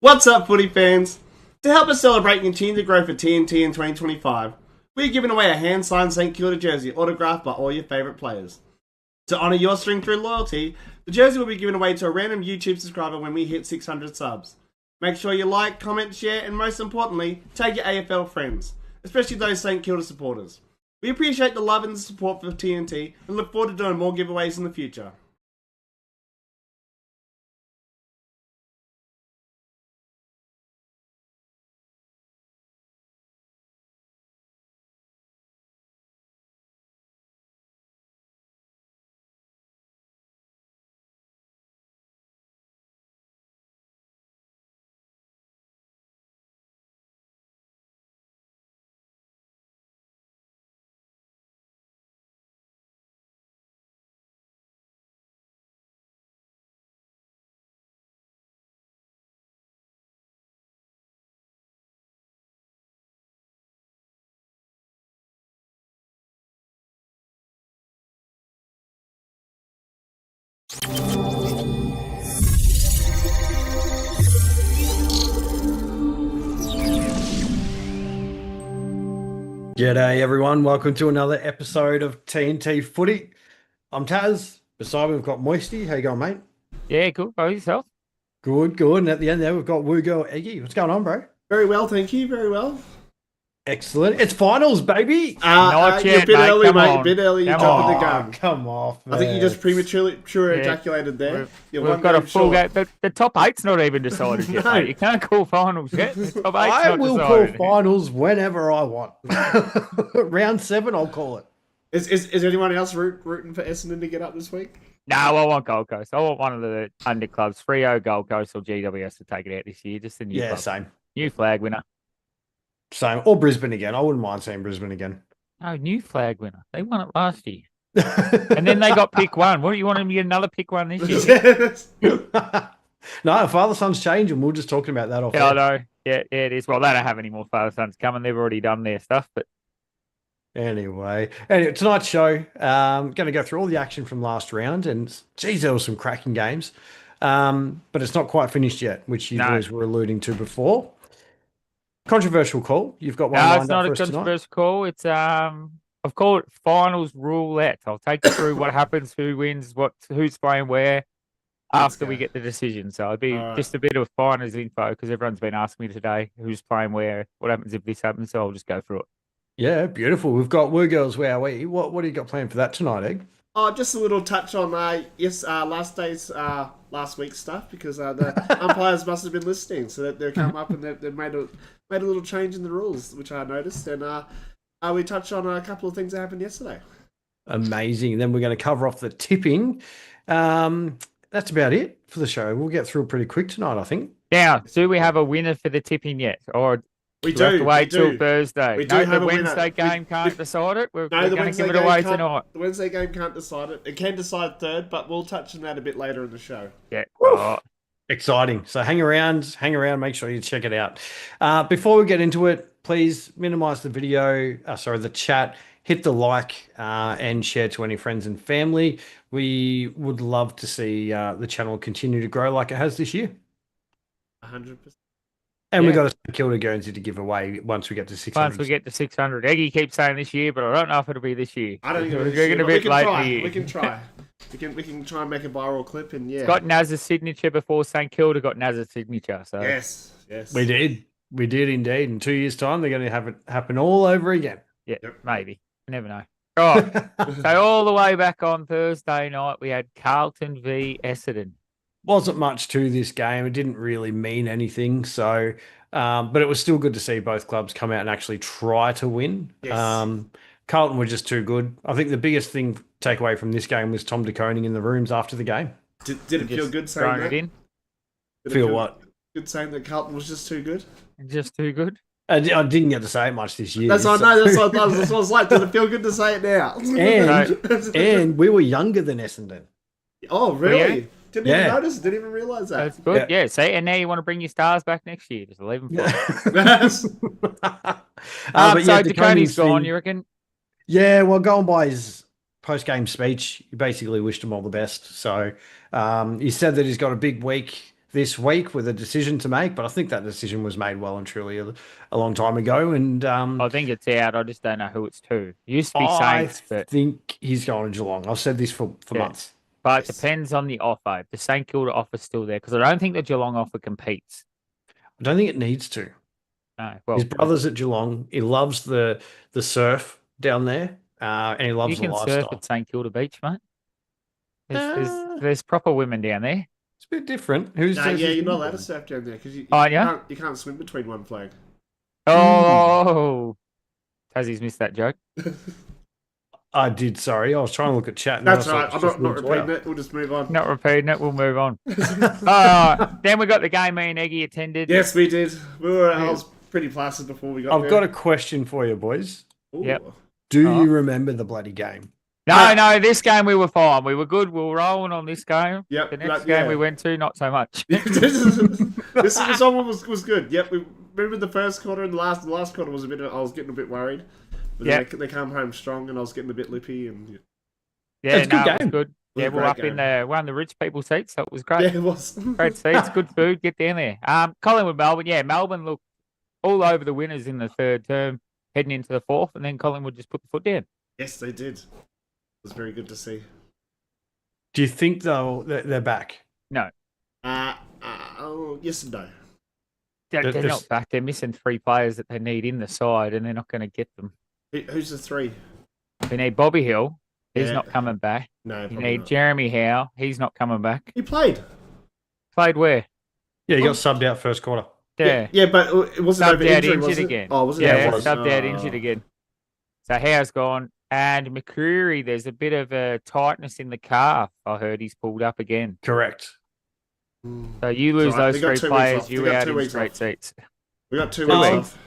What's up, footy fans? To help us celebrate and continue to grow for TNT in 2025, we're giving away a hand-signed St Kilda jersey autographed by all your favourite players. To honour your string-through loyalty, the jersey will be given away to a random YouTube subscriber when we hit 600 subs. Make sure you like, comment, share, and most importantly, tag your AFL friends, especially those St Kilda supporters. We appreciate the love and the support for TNT and look forward to doing more giveaways in the future. G'day everyone, welcome to another episode of TNT Footy. I'm Taz, beside me we've got Moisty. How you going, mate? Yeah, good. How yourself? Good. And at the end there we've got Egi. What's going on, bro? Very well, thank you, very well. Excellent. It's finals, baby. Not You're yet, a bit mate. early, Come mate. on. A bit early. You're Come jumping on. the gun. Come off, man. I think you just prematurely ejaculated there. We've got a full game. The top eight's not even decided yet, No. mate. You can't call finals yet. The top eight's I not will decided. call finals whenever I want. Round 7, I'll call it. Is anyone else rooting for Essendon to get up this week? No, I want Gold Coast. I want one of the under clubs, Freo, Gold Coast, or GWS to take it out this year. Just the new club. Same. New flag winner. Same. Or Brisbane again. I wouldn't mind seeing Brisbane again. No, new flag winner. They won it last year. And then they got pick one. What do you want them to get another pick one this year? No, father-son's changing. We were just talking about that off Yeah, I air. know. Yeah, it is. Well, they don't have any more father sons coming. They've already done their stuff, but Anyway, tonight's show, going to go through all the action from last round, and geez, there were some cracking games, but it's not quite finished yet, which you guys were alluding to before. Controversial call. You've got one no, lined it's up not for a us tonight. controversial call. It's I've called it finals roulette. I'll take you through what happens, who wins, who's playing where after we get the decision. So it'd be just a bit of finals info because everyone's been asking me today who's playing where, what happens if this happens. So I'll just go through it. Yeah, beautiful. We've got Woo Girls Where Are We? What do you got planned for that tonight, Egg? Oh, just a little touch on last week's stuff because the umpires must have been listening, so that they've come up and they've made a little change in the rules, which I noticed, and we touched on a couple of things that happened yesterday. Amazing. Then we're going to cover off the tipping. That's about it for the show. We'll get through it pretty quick tonight, I think. Now, do we have a winner for the tipping yet, or We do we have do to wait till do. Thursday? We do No, have the a winner. Wednesday game can't decide it. We're No, the going to Wednesday give it game away can't- tonight. The Wednesday game can't decide it. It can decide third, but we'll touch on that a bit later in the show. Yeah. Exciting. So hang around, make sure you check it out. Before we get into it, please minimize the the chat, hit the like and share to any friends and family. We would love to see the channel continue to grow like it has this year. 100%. And we've got a Kilda Guernsey to give away once we get to 600. Once we get to 600. Eggy keeps saying this year, but I don't know if it'll be this year. I don't think We're it'll be getting a bit late in the year. We can try. We can try and make a viral clip, and yeah. Got Naz's signature before St Kilda got Naz's signature. So Yes. We did indeed. In 2 years' time, they're going to have it happen all over again. yeah, maybe. You never know. Oh, so all the way back on Thursday night, we had Carlton v Essendon. Wasn't much to this game. It didn't really mean anything. So, but it was still good to see both clubs come out and actually try to win. Yes. Carlton were just too good. I think the biggest thing take away from this game was Tom de Koning in the rooms after the game. Did it feel good saying Throwing that? it in. Did it Feel what? Good saying that Carlton was just too good? Just too good. I didn't get to say it much this year. That's what I know. That's what I was like. Did it feel good to say it now? And we were younger than Essendon. Oh, really? Yeah. Didn't even notice. Didn't even realise that. That's good. Yeah. See, and now you want to bring your stars back next year. Just 11 Yes. But so de DeConey's Koning's gone, thing- you reckon? Yeah, well, going by his post-game speech, he basically wished him all the best. So he said that he's got a big week this week with a decision to make, but I think that decision was made well and truly a long time ago. And I think it's out. I just don't know who it's to. It used to be I Saints, but think he's going to Geelong. I've said this for months. But it depends on the offer. If the St Kilda offer's still there, because I don't think the Geelong offer competes. I don't think it needs to. No, well, his brother's at Geelong. He loves the surf down there, and he loves the lifestyle. You can surf at St Kilda Beach, mate. There's proper women down there. It's a bit different. You're not allowed to surf down there because you can't swim between one flag. Oh, Tassie's missed that joke. I did, sorry. I was trying to look at chat. That's right. I'm not repeating it. We'll just move on. Not repeating it. We'll move on. Then we got the game me and Egi attended. Yes, we did. I was pretty placid before we got there. I've got a question for you, boys. Ooh. Yep. Do you remember the bloody game? No, this game we were fine. We were good. We were rolling on this game. Yep. The next game we went to, not so much. this one was good. Yep. We remember the first quarter and the last quarter was I was getting a bit worried. But they come home strong, and I was getting a bit lippy. And it was good. Yeah, we're up in one of the rich people seats, so it was great. Yeah, it was great seats, good food. Get down there. Collingwood, Melbourne. Yeah, Melbourne looked all over the winners in the third term, heading into the fourth, and then Collingwood just put the foot down. Yes, they did. It was very good to see. Do you think though they're back? No. Yes and no. They're not back. They're missing 3 players that they need in the side, and they're not going to get them. Who's the 3? We need Bobby Hill. He's not coming back. No, you need Jeremy Howe. He's not coming back. He played. Played where? Yeah, he got subbed out first quarter. Yeah, but it wasn't over injury, injured was it? again. Oh, was it? Yeah, subbed out injured again. So Howe's gone. And McCreary, there's a bit of a tightness in the calf. I heard he's pulled up again. Correct. So you lose those 3 players, you out in straight seats. We got 2 weeks off.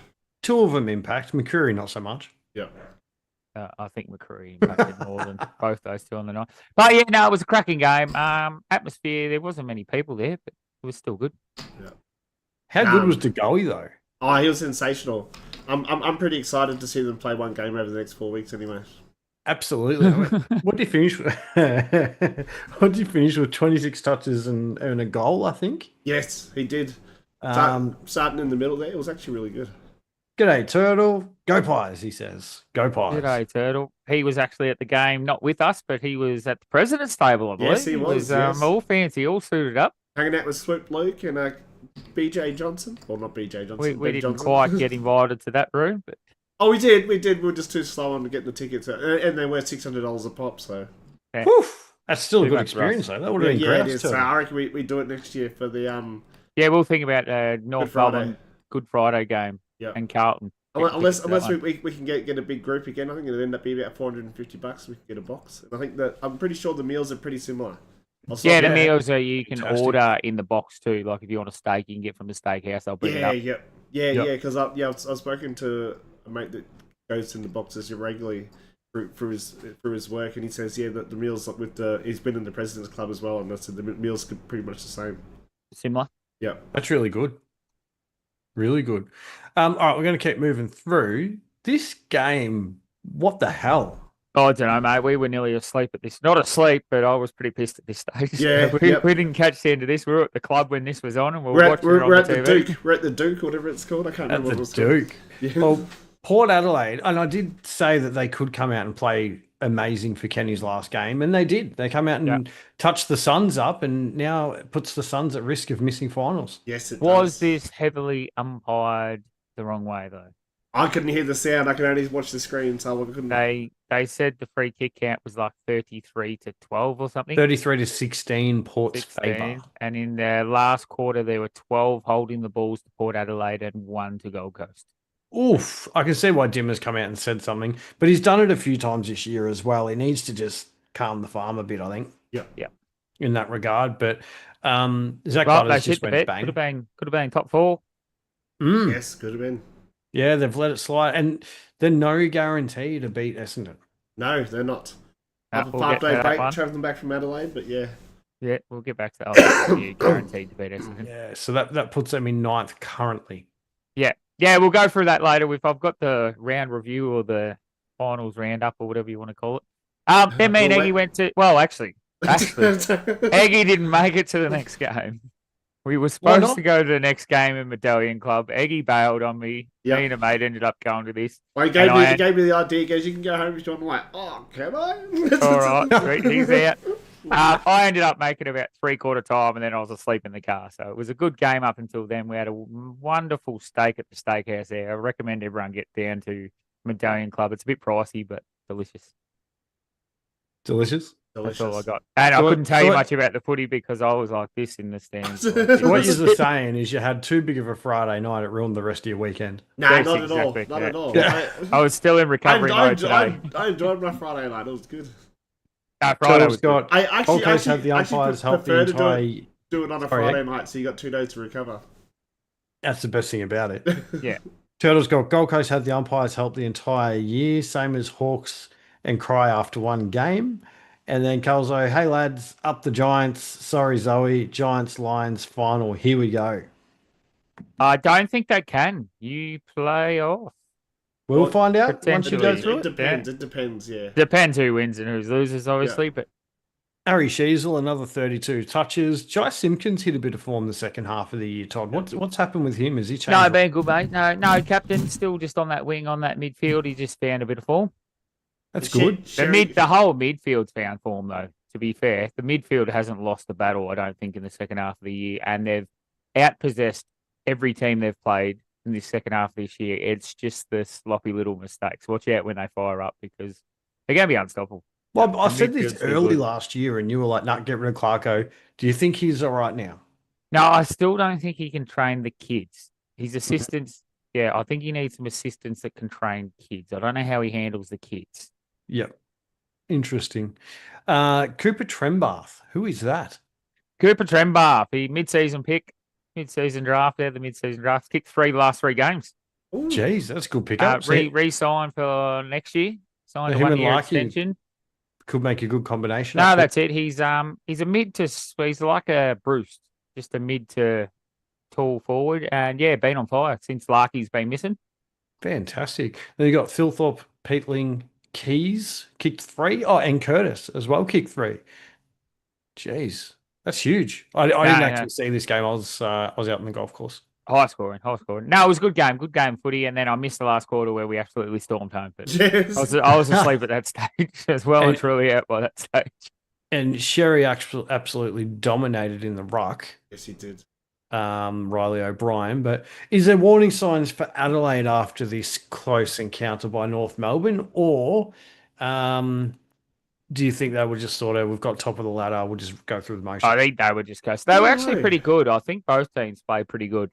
2 of them impact. McCreary, not so much. Yeah. I think McCreary impacted more than both those 2 on the night. But yeah, no, it was a cracking game. Atmosphere, there wasn't many people there, but it was still good. Yeah. How good was DeGoey though? Oh, he was sensational. I'm pretty excited to see them play one game over the next 4 weeks anyway. Absolutely. What did he finish with? What did he finish with? 26 touches and a goal, I think. Yes, he did. Starting in the middle there, it was actually really good. G'day, Turtle. Go Pies, he says. Go Pies. G'day, Turtle. He was actually at the game, not with us, but he was at the president's table, I believe. Yes, he was. All fancy, all suited up. Hanging out with Swoop Luke and BJ Johnson. Well, not BJ Johnson. We didn't quite get invited to that room, but... Oh, we did. We were just too slow on getting the tickets. And they were $600 a pop, so... Yeah. That's still a good experience, though. That would have been great. Yeah, it is. So I reckon we do it next year for the... Yeah, we'll think about North Melbourne Good Friday game and Carlton. Unless we can get a big group again, I think it'll end up being about $450. We can get a box. And I think that I'm pretty sure the meals are pretty similar. The meals are you can order in the box too. Like if you want a steak, you can get from the steakhouse. They'll bring it up. Yeah. Because I've spoken to a mate that goes in the boxes regularly through his work, and he says that the meals with he's been in the President's Club as well, and that's the meals are pretty much the same. Similar. Yeah, that's really good. Really good. All right, we're going to keep moving through this game. What the hell? Oh, I don't know, mate. We were nearly asleep at this. Not asleep, but I was pretty pissed at this stage. Yeah, we didn't catch the end of this. We were at the club when this was on, and we're watching it on the TV. The Duke. We're at the Duke, whatever it's called. I can't remember what it was Duke. called. Yeah. Well, Port Adelaide, and I did say that they could come out and play amazing for Kenny's last game, and they did. They come out and touched the Suns up, and now it puts the Suns at risk of missing finals. Yes, it was does. this heavily umpired the wrong way, though? I couldn't hear the sound. I could only watch the screen, so I couldn't. They said the free kick count was like 33-12 or something. 33-16 Port's favour. And in the last quarter, there were 12 holding the balls to Port Adelaide and 1 to Gold Coast. Oof. I can see why Dimmer's come out and said something, but he's done it a few times this year as well. He needs to just calm the farm a bit, I think. Yeah. In that regard, but Zach Butters just went bang. Could have been top 4. Yes, could have been. Yeah, they've let it slide, and they're no guarantee to beat Essendon. No, they're not. We'll 5-day break, travelling back from Adelaide, but yeah. Yeah, we'll get back to that. Guaranteed to beat Essendon. Yeah, so that puts them in 9th currently. Yeah, we'll go through that later. I've got the round review or the finals roundup or whatever you want to call it. Then me and Egi went to... Well, actually, Egi didn't make it to the next game. We were Why supposed not? to go to the next game in Medallion Club. Egi bailed on me. Yep. Me and a mate ended up going to this. Well, he gave me the idea. He goes, you can go home if you want. I'm like, oh, can I? All right, sweet. He's out. I ended up making about 3/4 time, and then I was asleep in the car. So it was a good game up until then. We had a wonderful steak at the steakhouse there. I recommend everyone get down to Medallion Club. It's a bit pricey, but delicious. Delicious. That's all I got. And I couldn't tell you much about the footy because I was like this in the stands. So what you're saying is you had too big of a Friday night. It ruined the rest of your weekend. Nah, Yes, not exactly, at all. Not yeah. at all. Yeah. I was still in recovery mode today. I enjoyed my Friday night. It was good. Friday was good. I actually had the umpires help the prefer to entire. do it on a Friday night, so you got 2 days to recover. That's the best thing about it. Yeah. Turtles got Gold Coast had the umpires help the entire year, same as Hawks and Cry after one game. And then Calzo, hey lads, up the Giants. Sorry, Zoe. Giants Lions final. Here we go. I don't think they can. You play off. We'll find out once you go potentially. through It it. depends. It depends. Yeah. Depends who wins and who loses, obviously. But Harry Sheasel, another 32 touches. Jai Simpkins hit a bit of form the second half of the year, Todd. What's happened with him? Has he changed? no, been good, mate. No, captain, still just on that wing, on that midfield. He just found a bit of form. That's good. The whole midfield's found form, though, to be fair. The midfield hasn't lost the battle, I don't think, in the second half of the year. And they've outpossessed every team they've played in the second half of this year. It's just the sloppy little mistakes. Watch out when they fire up because they're going to be unstoppable. Well, I said this midfield's early good. last year, and you were like, "Nah, get rid of Clarko." Do you think he's all right now? No, I still don't think he can train the kids. His assistants, yeah, I think he needs some assistants that can train kids. I don't know how he handles the kids. Yep. Interesting. Cooper Trembath. Who is that? Cooper Trembath, he mid-season pick, mid-season draft there, the mid-season draft, kicked the last 3 games. Ooh. Jeez, that's a good pickup. Re-signed for next year. Signed a Him and 1-year Larky extension. could make a good combination. No, that's it. He's a mid to, he's like a Bruce, just a mid to tall forward. And yeah, been on fire since Larky's been missing. Fantastic. Then you got Philthorpe, Peatling, Keys kicked 3. Oh, and Curtis as well kicked 3. Jeez, that's huge. I didn't actually see this game. I was out on the golf course. High scoring. No, it was a good game footy. And then I missed the last quarter where we absolutely stormed home. But Yes. I was asleep at that stage as well and truly out by that stage. And Sherry absolutely dominated in the ruck. Yes, he did. Riley O'Brien. But is there warning signs for Adelaide after this close encounter by North Melbourne? Or do you think they were just sort of, we've got top of the ladder, we'll just go through the motions? I think they were just go. They were actually pretty good. I think both teams played pretty good.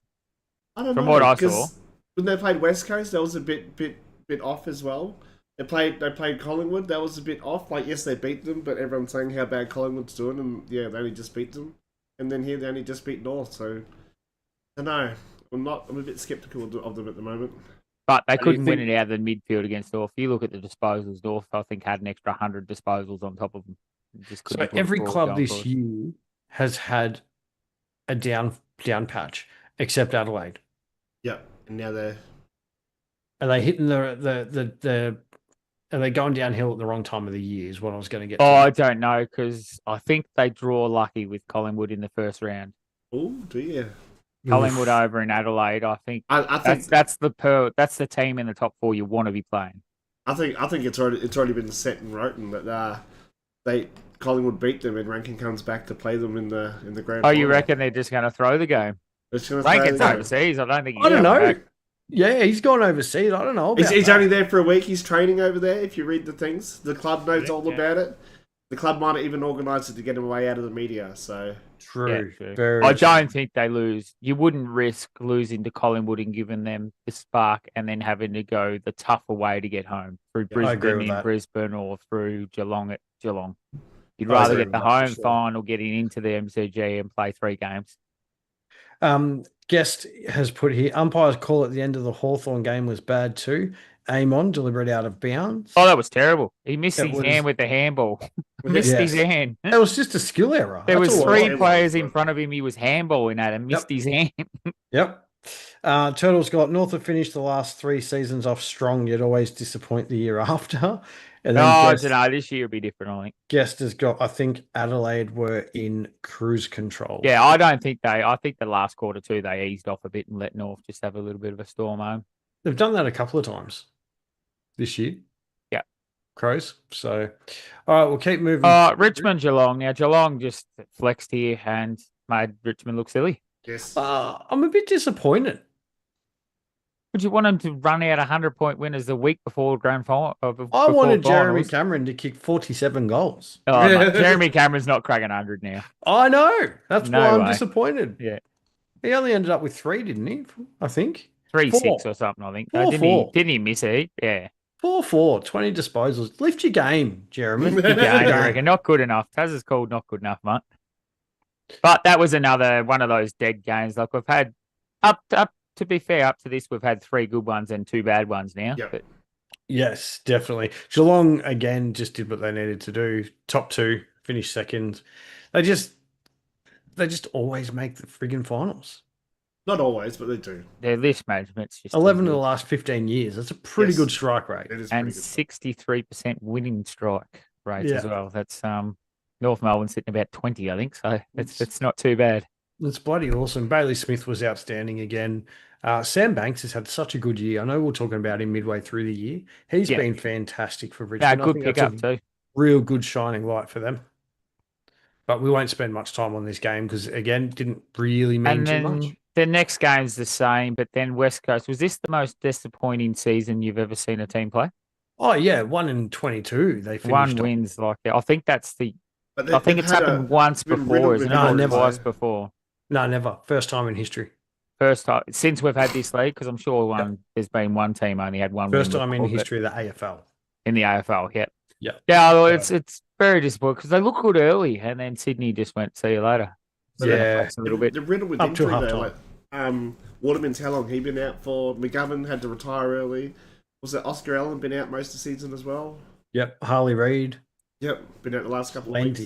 I don't From know, what I saw. when they played West Coast, that was a bit off as well. They played Collingwood, that was a bit off. Like, yes, they beat them, but everyone's saying how bad Collingwood's doing, and yeah, they only just beat them. And then here they only just beat North, so I don't know. I'm a bit skeptical of them at the moment. But they couldn't win it out of the midfield against North. If you look at the disposals, North, I think, had an extra 100 disposals on top of them. So every club this year has had a down patch, except Adelaide. Yeah, and now they're... Are they hitting are they going downhill at the wrong time of the year is what I was going to get to. I don't know, because I think they draw lucky with Collingwood in the first round. Oh, do you? Collingwood over in Adelaide, I think. I think that's the team in the top 4 you want to be playing. I think it's already been set and written that Collingwood beat them and Rankin comes back to play them in the grand final. Oh, you reckon they're just going to throw the game? Rankin's overseas. I don't think. I don't know. Yeah, he's gone overseas. I don't know. He's only there for a week. He's training over there. If you read the things, the club knows all about it. The club might have even organised it to get him away out of the media. So true. I don't think they lose. You wouldn't risk losing to Collingwood and giving them the spark and then having to go the tougher way to get home through Brisbane or through Geelong at Geelong. You'd rather get the home final, getting into the MCG and play 3 games. Guest has put here, umpires call at the end of the Hawthorn game was bad too. Amon delivered out of bounds. Oh, that was terrible. He missed his hand with the handball. Missed his hand. That was just a skill error. There was 3 players in front of him. He was handballing at and missed his hand. Yep. Turtles got North have finished the last 3 seasons off strong, yet always disappoint the year after. And Oh, then I Guest, don't know. This year will be different, I think. Guest has got, I think Adelaide were in cruise control. Yeah, I don't think I think the last quarter too, they eased off a bit and let North just have a little bit of a storm home. They've done that a couple of times this year. Yeah. Crows. So, all right, we'll keep moving. Richmond, Geelong. Now, Geelong just flexed here and made Richmond look silly. Yes. I'm a bit disappointed. Would you want them to run out 100-point winners the week before grand final? I wanted Jeremy Cameron to kick 47 goals. Oh, mate, Jeremy Cameron's not cracking 100 now. I know. That's No why I'm way. disappointed. Yeah. He only ended up with 3, didn't he? I think. 3-6 or something, I think. No, didn't he miss it? Yeah. 4-4, 20 disposals. Lift your game, Jeremy. Lift your game, I reckon. Not good enough. Taz is called not good enough, mate. But that was another one of those dead games. Like we've had up to be fair, up to this, we've had 3 good ones and 2 bad ones now. Yep. But Yes, definitely. Geelong, again, just did what they needed to do. Top 2, finished second. They just always make the friggin' finals. Not always, but they do. their list management's just 11 in the last 15 years. That's a pretty good strike rate. It is and pretty good. 63% winning strike rates as well. That's North Melbourne sitting about 20, I think. So it's not too bad. It's bloody awesome. Bailey Smith was outstanding again. Sam Banks has had such a good year. I know we're talking about him midway through the year. He's been fantastic for Richmond. Yeah, good pickup too. Real good shining light for them. But we won't spend much time on this game because, again, didn't really mean too much. The next game's the same, but then West Coast. Was this the most disappointing season you've ever seen a team play? Oh, yeah. 1 in 22. They finished 1 wins like that. I think that's the... I think it's happened once before, isn't it? No, never. Twice before. No, never. First time in history. First time since we've had this league, because I'm sure there's been one team only had 1 First win time before, in history of the AFL. In the AFL, yeah. Yeah. Yeah, well, it's very disappointing because they look good early, and then Sydney just went, see you later. So yeah. A little bit. The riddle with up injury, to half though, time. Waterman's how long he been out for? McGovern had to retire early. Was it Oscar Allen been out most of the season as well? Yep. Harley Reid. Yep, been out the last couple of weeks.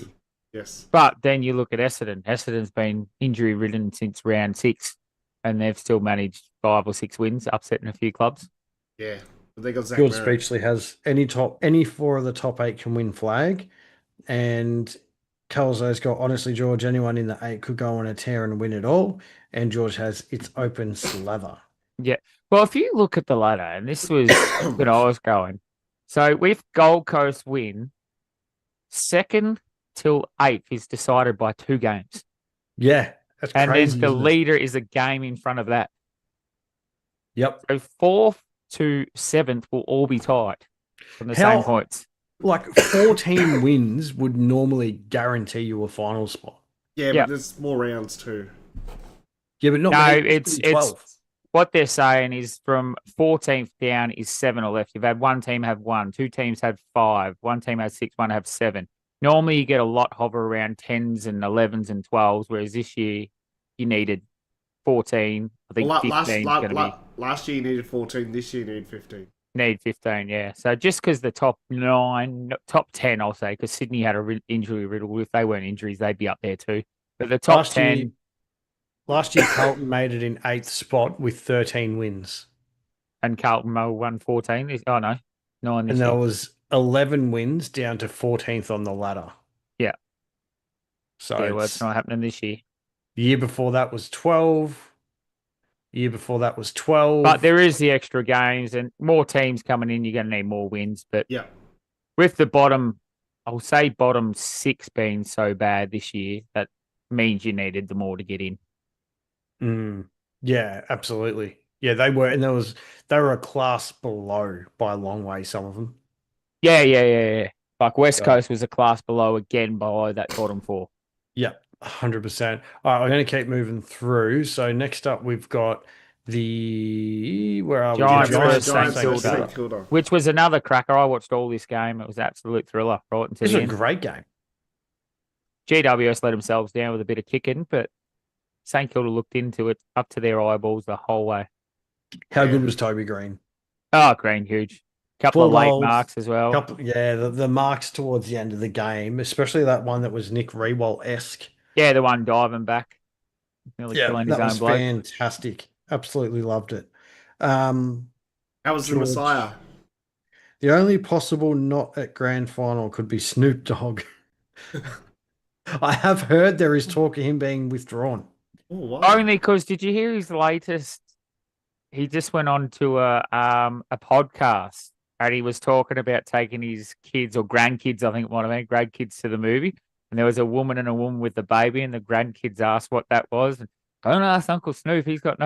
Yes. But then you look at Essendon. Essendon's been injury ridden since round 6, and they've still managed 5 or 6 wins, upsetting a few clubs. Yeah. But they got Zach George Merritt. Speechley has any 4 of the top 8 can win flag. And Calzo's got, honestly, George, anyone in the 8 could go on a tear and win it all. And George has its open slather. Yeah. Well, if you look at the ladder, and this was when I was going. So with Gold Coast win, 2nd till 8th is decided by 2 games. Yeah. That's crazy. And then the leader is a game in front of that. Yep. So 4th to 7th will all be tied from the same points. Like 14 wins would normally guarantee you a final spot. Yeah, but there's more rounds too. Yeah, but not it's what they're saying is from 14th down is 7 or left. You've had one team have 1, 2 teams have 5, one team has 6, one have 7. Normally you get a lot hover around 10s and 11s and 12s, whereas this year you needed 14. I think 15 is going to be. Last year you needed 14. This year you need 15. Need 15, yeah. So just because the top 10, I'll say, because Sydney had a injury riddle. If they weren't injuries, they'd be up there too. But the top 10. Last year, Carlton made it in 8th spot with 13 wins. And Carlton won 14. Oh, no. 9 this And year. there was 11 wins down to 14th on the ladder. Yeah. So yeah, well, it's not happening this year. The year before that was 12. The year before that was 12. But there is the extra games and more teams coming in. You're going to need more wins. But with the bottom, I'll say bottom 6 being so bad this year, that means you needed the more to get in. Yeah, absolutely. Yeah, they were, and they were a class below by a long way, some of them. Yeah. Like West Coast was a class below again below that bottom 4. Yeah, 100%. All right, I'm going to keep moving through. So next up, we've got where are we? Giants St Kilda, which was another cracker. I watched all this game. It was an absolute thriller right until the end. It was a great game. GWS let themselves down with a bit of kicking, but St Kilda looked into it up to their eyeballs the whole way. How good was Toby Green? Oh, Green, huge. Couple of late marks as well. The marks towards the end of the game, especially that one that was Nick Rewalt-esque. Yeah, the one diving back. Nearly killing his own bloke. Fantastic. Absolutely loved it. How was the Messiah? The only possible not at grand final could be Snoop Dogg. I have heard there is talk of him being withdrawn. Oh, wow. Only because did you hear his latest? He just went on to a podcast and he was talking about taking his kids or grandkids, I think it might have been grandkids to the movie. And there was a woman with the baby, and the grandkids asked what that was. And don't ask Uncle Snoop. He's got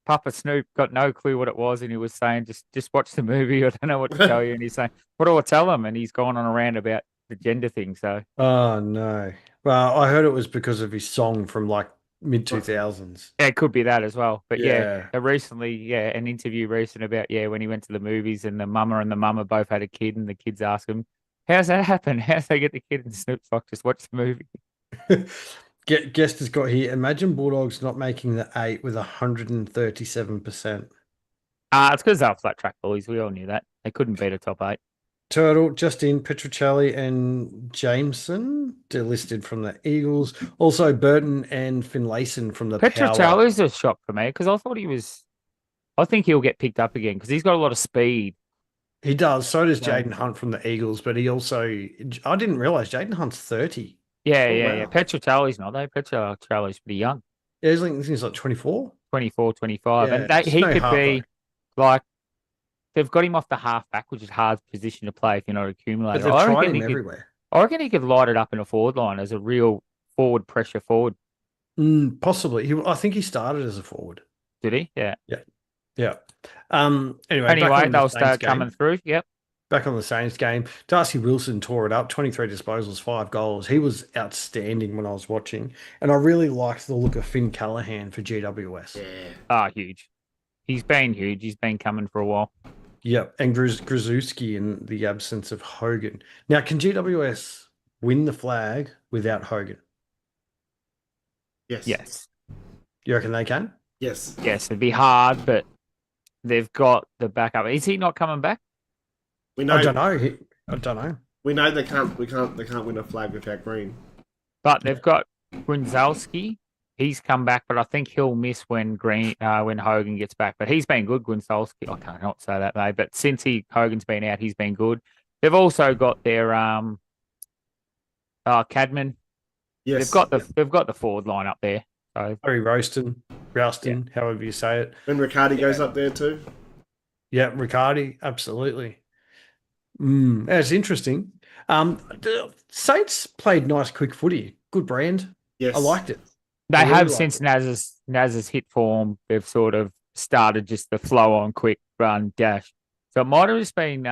Papa Snoop got no clue what it was, and he was saying, just watch the movie. I don't know what to tell you. And he's saying, what do I tell him? And he's gone on around about the gender thing. So, oh no. Well, I heard it was because of his song from like mid 2000s. Yeah, it could be that as well. But Yeah. recently, an interview recent about when he went to the movies and the mama both had a kid, and the kids asked him, how's that happen? How's they get the kid? And Snoop's like, just watch the movie. Guest has got here. Imagine Bulldogs not making the 8 with 137%. It's because they're flat track bullies. We all knew that. They couldn't beat a top 8. Turtle, Justin, Petruccelli, and Jameson delisted from the Eagles. Also, Burton and Finlayson from the Power. Petruccelli's a shock for me because I thought I think he'll get picked up again because he's got a lot of speed. He does. So does Jaden Hunt from the Eagles, but he also, I didn't realize Jaden Hunt's 30. Yeah. Petruccelli's not, though. Petruccelli's pretty young. Yeah, he's like 24. 24, 25. Yeah, and he could be though. like, they've got him off the halfback, which is a hard position to play if you're not accumulating. But they've tried him everywhere. I reckon he could light it up in a forward line as a real pressure forward. Possibly. I think he started as a forward. Did he? Yeah. Yeah. Anyway, they'll start coming through. Yep. Back on the Saints game, Darcy Wilson tore it up, 23 disposals, 5 goals. He was outstanding when I was watching, and I really liked the look of Finn Callahan for GWS. Yeah. Huge. He's been huge. He's been coming for a while. Yep, and Grzycki in the absence of Hogan. Now, can GWS win the flag without Hogan? Yes. You reckon they can? Yes. Yes, it'd be hard, but they've got the backup. Is he not coming back? I don't know. We know they can't win a flag without Green. But they've got Gwinzowski. He's come back, but I think he'll miss when Hogan gets back. But he's been good, Gwinzowski. I can't not say that, mate. But since Hogan's been out, he's been good. They've also got their Cadman. Yes. They've got the forward line up there. So Harry Rouston, however you say it. And Riccardi goes up there too. Yeah, Riccardi, absolutely. That's interesting. The Saints played nice, quick footy. Good brand. Yes. I liked it. They have since Naz's hit form. They've sort of started just the flow on, quick run, dash. So it might have just been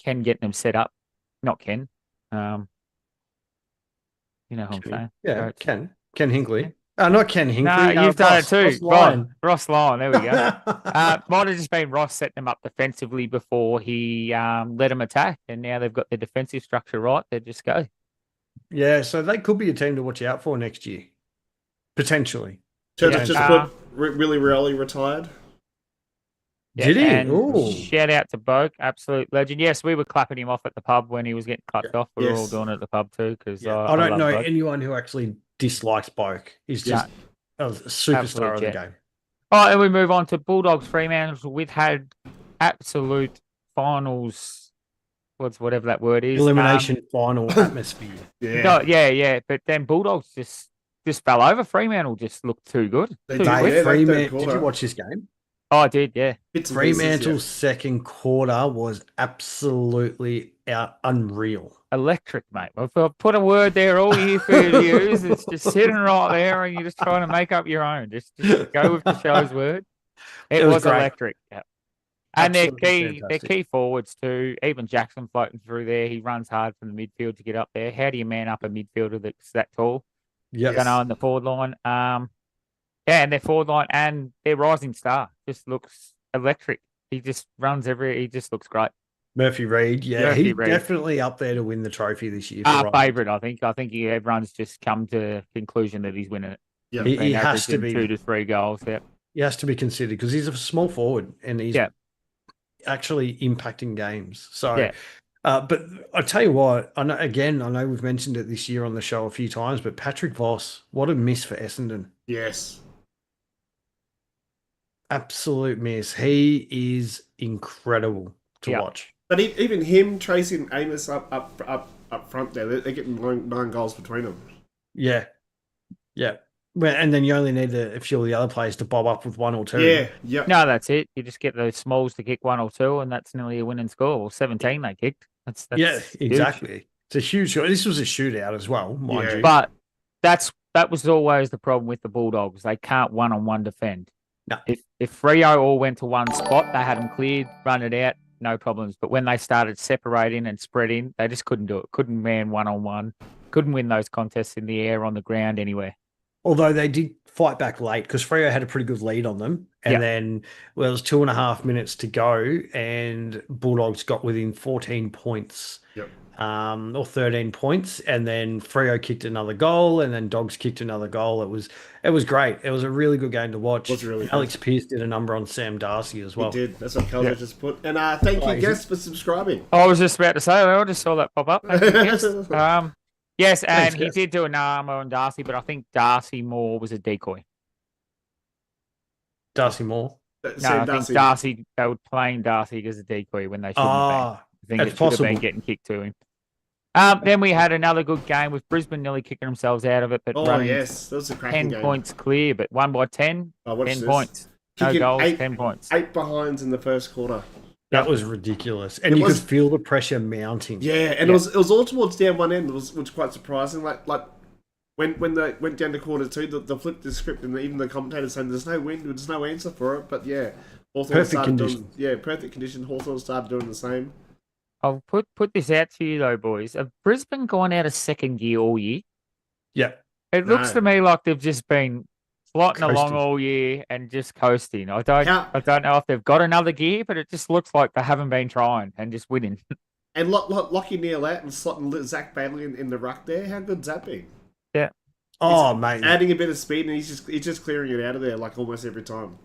Ken getting them set up. Not Ken. You know what I'm saying? Yeah, Ken Hinkley. Not Ken Hinkley. No, you've done it too. Ross Lyon. There we go. Might have just been Ross setting them up defensively before he let them attack, and now they've got their defensive structure right. They just go. Yeah, so they could be a team to watch out for next year, potentially. Just put Willie Rioli retired. Yeah, did he? And shout out to Boak, absolute legend. Yes, we were clapping him off at the pub when he was getting clapped off. We were all doing it at the pub too because I don't know anyone who actually dislikes Boak. He's just a superstar of the game. Oh, and we move on to Bulldogs Fremantle. We've had absolute finals. Whatever that word is. Elimination final atmosphere. But then Bulldogs just fell over. Fremantle just looked too good. Did you watch this game? Oh, I did, yeah. Fremantle's second quarter was absolutely unreal. Electric, mate. If I put a word there all year for you to use, it's just sitting right there and you're just trying to make up your own. Just go with the show's word. It was electric. Yeah. And their key forwards too. Even Jackson floating through there. He runs hard from the midfield to get up there. How do you man up a midfielder that's that tall? Yeah. Going on the forward line. And their forward line and their rising star just looks electric. He just runs he just looks great. Murphy Reid, he's definitely up there to win the trophy this year. Favourite, I think. I think everyone's just come to the conclusion that he's winning it. Yeah, he has to be 2 to 3 goals. Yeah, he has to be considered because he's a small forward and he's actually impacting games. So, but I tell you what, I know we've mentioned it this year on the show a few times, but Patrick Voss, what a miss for Essendon. Yes. Absolute miss. He is incredible to watch. But even him, Tracy and Amos up front there, they're getting nine goals between them. Yeah. Yeah. Well, and then you only need a few of the other players to bob up with one or two. Yeah, yep. No, that's it. You just get those smalls to kick one or two, and that's nearly a winning score. Well, 17 they kicked. That's yeah, huge. exactly. It's a huge. This was a shootout as well, mind you. But that was always the problem with the Bulldogs. They can't one-on-one defend. No. If Freo all went to one spot, they had them cleared, run it out, no problems. But when they started separating and spreading, they just couldn't do it. Couldn't man one-on-one. Couldn't win those contests in the air, on the ground, anywhere. Although they did fight back late because Freo had a pretty good lead on them. And then it was 2.5 minutes to go and Bulldogs got within 14 points. Or 13 points. And then Freo kicked another goal and then Dogs kicked another goal. It was great. It was a really good game to watch. Alex Pearce did a number on Sam Darcy as well. He did. That's what Kelso just put. And thank you, guests, for subscribing. I was just about to say, I just saw that pop up. Thank you, guests. Yes, and he did do an armor on Darcy, but I think Darcy Moore was a decoy. Darcy Moore? No, I think Darcy, they were playing Darcy as a decoy when they shouldn't have been. I think it should have been getting kicked to him. Then we had another good game with Brisbane nearly kicking themselves out of it, but yes, that was a cracking 10 game. Points clear, but won by 10. 10 points. No goals, 10 points. 8 behinds in the first quarter. That was ridiculous, and you could feel the pressure mounting. Yeah, and it was all towards down one end, which was quite surprising. Like when they went down to quarter two, the flipped the script, and even the commentators saying there's no wind, there's no answer for it. But yeah, perfect condition. Perfect condition. Hawthorn started doing the same. I'll put this out to you though, boys. Have Brisbane gone out of second gear all year? Yeah, it looks to me like they've just been floating along all year and just coasting. I don't know if they've got another gear, but it just looks like they haven't been trying and just winning. And Lockie Neal out and slotting Zach Bailey in the ruck there. How good's that been? Yeah. Oh, mate. Adding a bit of speed, and he's just clearing it out of there like almost every time.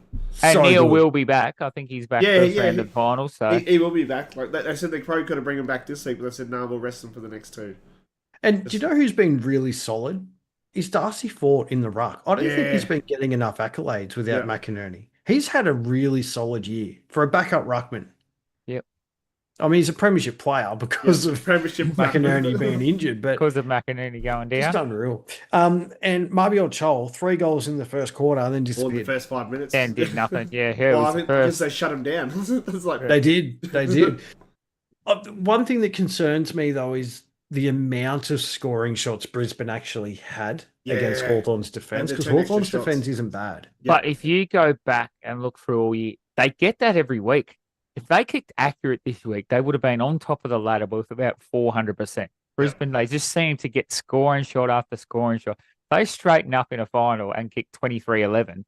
And Neil will be back. I think he's back for the round of finals. So he will be back. Like they said, they probably could have bring him back this week, but they said no, we'll rest him for the next two. And do you know who's been really solid? Is Darcy Fort in the ruck. I don't think he's been getting enough accolades without McInerney. He's had a really solid year for a backup ruckman. Yep. I mean, he's a premiership player because of McInerney being injured, but because of McInerney going down. It's unreal. And Mabior Chol, 3 goals in the first quarter and then disappeared. Or the first 5 minutes. And did nothing. Yeah, I think because they shut him down. It's like, They did. One thing that concerns me, though, is the amount of scoring shots Brisbane actually had against Hawthorn's defence, because Hawthorn's defence isn't bad. But if you go back and look through all year, they get that every week. If they kicked accurate this week, they would have been on top of the ladder with about 400%. Brisbane, they just seem to get scoring shot after scoring shot. They straighten up in a final and kick 23-11.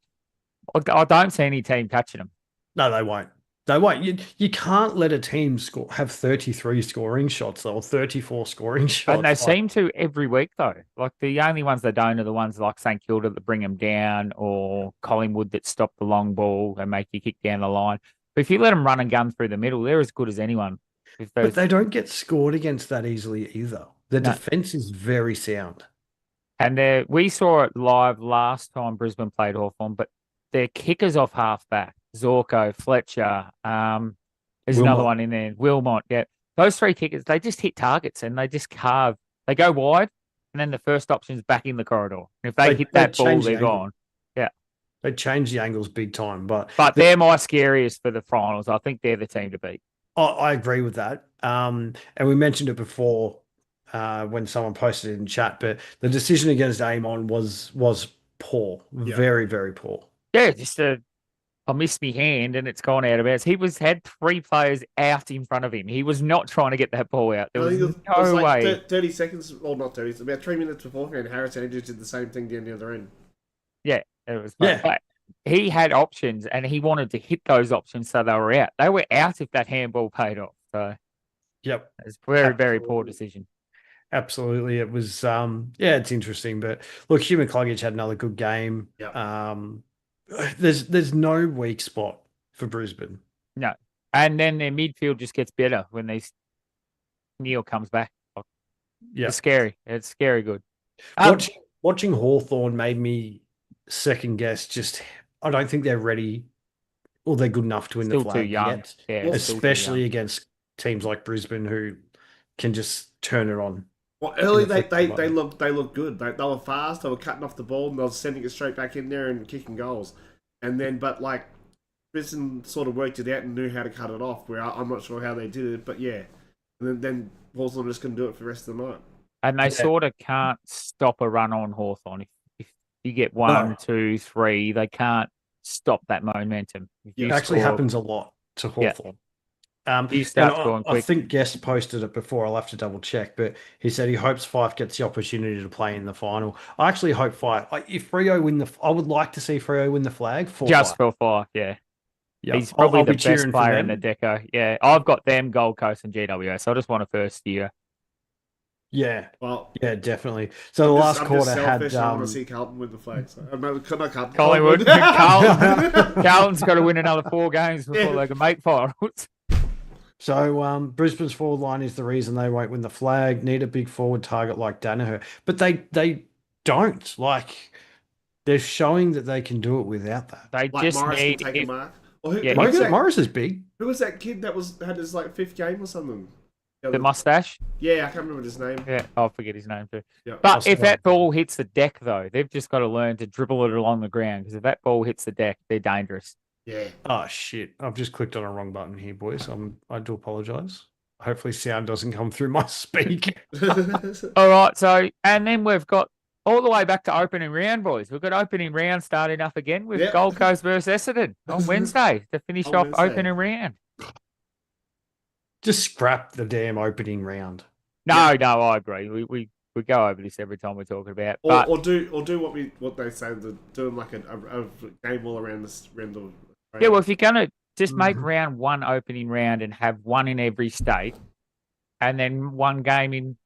I don't see any team catching them. No, they won't. They won't. You can't let a team have 33 scoring shots or 34 scoring shots. And they seem to every week, though. Like, the only ones they don't are the ones like St Kilda that bring them down, or Collingwood that stop the long ball and make you kick down the line. But if you let them run and gun through the middle, they're as good as anyone. But they don't get scored against that easily either. The defence is very sound. And we saw it live last time Brisbane played Hawthorn, but their kickers off half-back, Zorko, Fletcher, there's another one in there, Wilmot. Yeah, those 3 kickers, they just hit targets and they just carve. They go wide, and then the first option is back in the corridor. And if they hit that ball, they're gone. Yeah, they change the angles big time. But they're my scariest for the finals. I think they're the team to beat. I agree with that. And we mentioned it before when someone posted it in chat, but the decision against Amon was poor, very, very poor. Yeah, just I missed my hand and it's gone out of bounds. He had 3 players out in front of him. He was not trying to get that ball out. There was no way. 30 seconds, well, not 30, about 3 minutes beforehand, Harris and Edges did the same thing down the other end. Yeah, it was. But he had options and he wanted to hit those options, so they were out. They were out if that handball paid off. So, yep, it's a very, very poor decision. Absolutely, it was. It's interesting, but look, Hugh McCluggage had another good game. Yep. There's no weak spot for Brisbane. No. And then their midfield just gets better when Neil comes back. Yeah. It's scary. It's scary good. Watching Hawthorn made me second guess I don't think they're ready or they're good enough to win the flag too young. yet. Yeah, especially against teams like Brisbane who can just turn it on. Well, early In the they looked good. They were fast. They were cutting off the ball and they were sending it straight back in there and kicking goals. And then, but like Brisbane sort of worked it out and knew how to cut it off. Where I'm not sure how they did it, but yeah. And then Hawthorn just couldn't do it for the rest of the night. And they sort of can't stop a run on Hawthorn. If you get 1, 2, 3, they can't stop that momentum. It actually happens a lot to Hawthorn. You start going quick. I think Guest posted it before. I'll have to double check, but he said he hopes Fife gets the opportunity to play in the final. I actually hope Fife. If Freo win I would like to see Freo win the flag for just Fife. for Fife. Yeah, he's I'll probably be the best player for in the deco. Yeah, I've got them, Gold Coast and GWS. I just want a first year. Yeah, well, yeah, definitely. So the last quarter had. I want to see Carlton win the flag. So Collingwood. Carlton's got to win another 4 games before they can make finals. So Brisbane's forward line is the reason they won't win the flag. Need a big forward target like Danaher, but they don't. Like they're showing that they can do it without that. They like just Morris need can take a mark. Morris is big. Who was that kid that had his like 5th game or something? The mustache? Yeah, I can't remember his name. Yeah, I'll forget his name too. Yeah. But if that ball hits the deck, though, they've just got to learn to dribble it along the ground because if that ball hits the deck, they're dangerous. Yeah. Oh, shit. I've just clicked on a wrong button here, boys. I do apologise. Hopefully sound doesn't come through my speak. All right, so, and then we've got all the way back to opening round, boys. We've got opening round starting up again with Gold Coast versus Essendon on Wednesday to finish off opening round. Just scrap the damn opening round. No, I agree. We go over this every time we're talking about. Or do what they say, doing like a game all around the. Yeah, well, if you're gonna just make round 1 opening round and have 1 in every state, and then 1 game in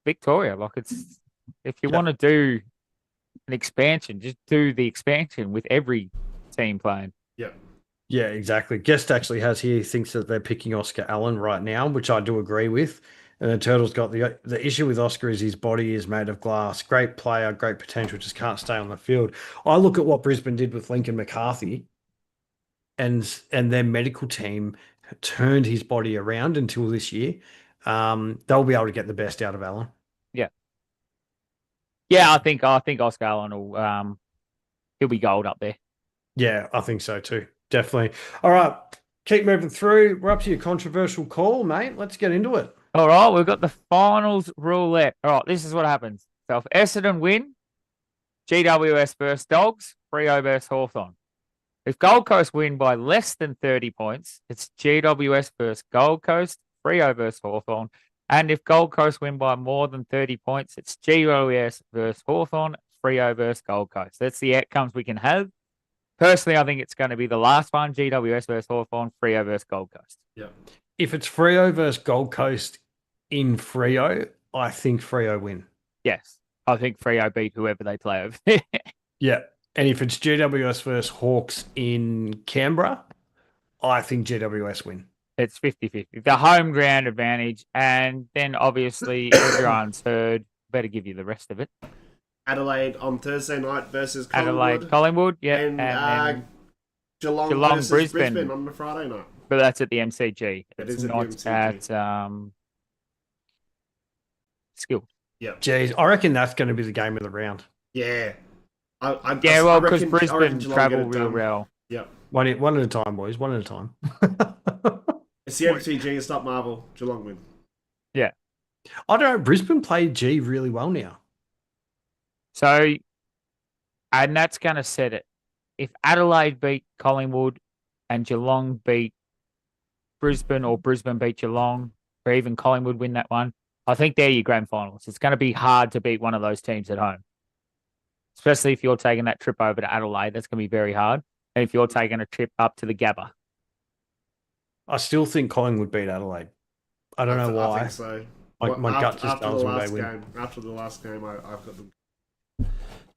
Victoria, like it's if you want to do an expansion, just do the expansion with every team playing. Yeah. Yeah, exactly. Guest actually has here, he thinks that they're picking Oscar Allen right now, which I do agree with. And the Turtles got the issue with Oscar is his body is made of glass. Great player, great potential, just can't stay on the field. I look at what Brisbane did with Lincoln McCarthy and their medical team turned his body around until this year. They'll be able to get the best out of Allen. Yeah. Yeah, I think Oscar Allen will he'll be gold up there. Yeah, I think so too. Definitely. All right, keep moving through. We're up to your controversial call, mate. Let's get into it. All right, we've got the finals roulette. All right, this is what happens. So if Essendon win, GWS versus Dogs, Freo versus Hawthorn. If Gold Coast win by less than 30 points, it's GWS versus Gold Coast, Freo versus Hawthorn. And if Gold Coast win by more than 30 points, it's GWS versus Hawthorn, Freo versus Gold Coast. That's the outcomes we can have. Personally, I think it's going to be the last one, GWS versus Hawthorn, Freo versus Gold Coast. Yeah. If it's Freo versus Gold Coast in Freo, I think Freo win. Yes. I think Freo beat whoever they play over there. Yeah. And if it's GWS versus Hawks in Canberra, I think GWS win. It's 50-50. The home ground advantage, and then obviously everyone's heard. Better give you the rest of it. Adelaide on Thursday night versus Collingwood. Adelaide, Collingwood, yeah. And Geelong versus Brisbane on the Friday night. But that's at the MCG. It's not at the MCG. At Skill. Yeah. Jeez, I reckon that's going to be the game of the round. Yeah. Because Brisbane travel real well. Yep. One at a time, boys. One at a time. It's the MCG. It's not Marvel. Geelong win. Yeah. I don't know. Brisbane played G really well now. So, and that's going to set it. If Adelaide beat Collingwood and Geelong beat Brisbane or Brisbane beat Geelong or even Collingwood win that one, I think they're your grand finals. It's going to be hard to beat one of those teams at home. Especially if you're taking that trip over to Adelaide. That's going to be very hard. And if you're taking a trip up to the Gabba. I still think Collingwood beat Adelaide. I don't know why. I think so. My gut just tells me they win. After the last game, I've got them.